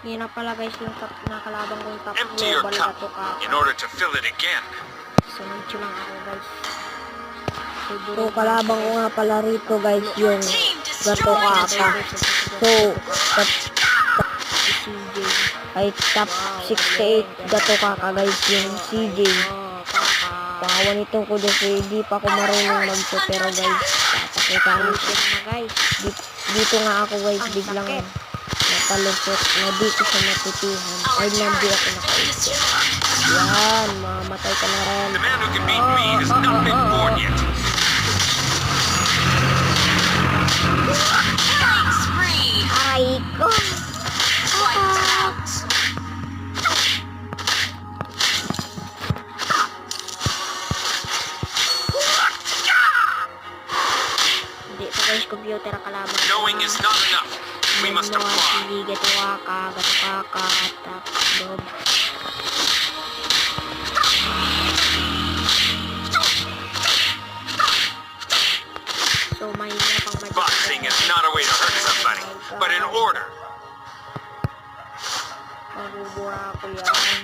Yan na pala guys yung top na kalabang kong top Empty your global cup na to ka. in order to fill it again. Sunod lang ako guys. So, kalabang ko nga pala rito guys yung gato kaka. So, Si CJ. ay top 68 gato kaka guys yung CJ. Pangawan itong ko dito, hindi pa ako marunong magso pero guys, papakita ko siya. Na guys. Dito nga ako guys, biglang napalusot na dito sa natitihan. Ay, nandi ako nakaisip. Yan, mamatay ka na rin. The man who can beat me has not been born yet. Killing spree! Ay ko! Wiped out! Hindi ito guys, computer kalabang. Knowing is not enough. We must apply. Sige, gato kaka, top globe. So, may pang magic. Boxing is not a way to hurt somebody, but in order. Mabubura ko yan.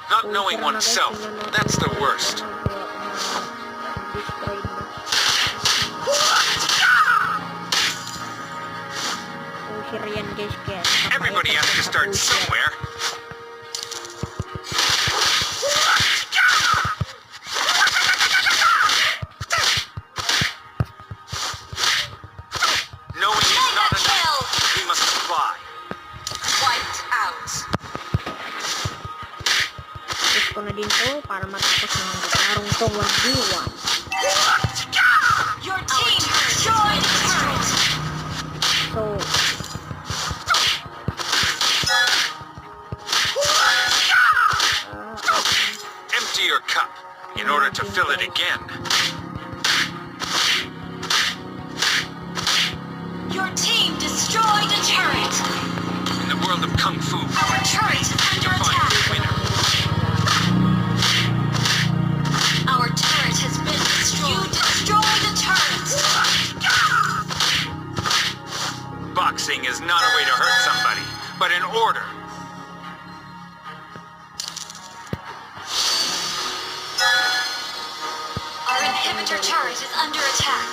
Not knowing oneself, that's the worst. Everybody has to start somewhere. Knowing is Mega not enough. kill! We must apply. Wiped out! Gusto ko na din to para matapos ng larong to 1v1. Your team destroyed the turret! So, Empty your cup in order to fill it again. Your team destroyed a turret! In the world of Kung Fu, Our turret is under to find attack! the winner. Our turret has been destroyed! You destroyed the turret! Boxing is not a way to hurt somebody, but in order. Our inhibitor turret is under attack!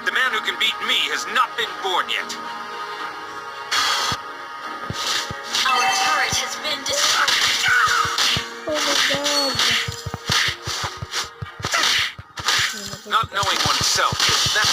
The man who can beat me has not been born yet. Our turret has been destroyed! Oh my god! Not knowing oneself, that's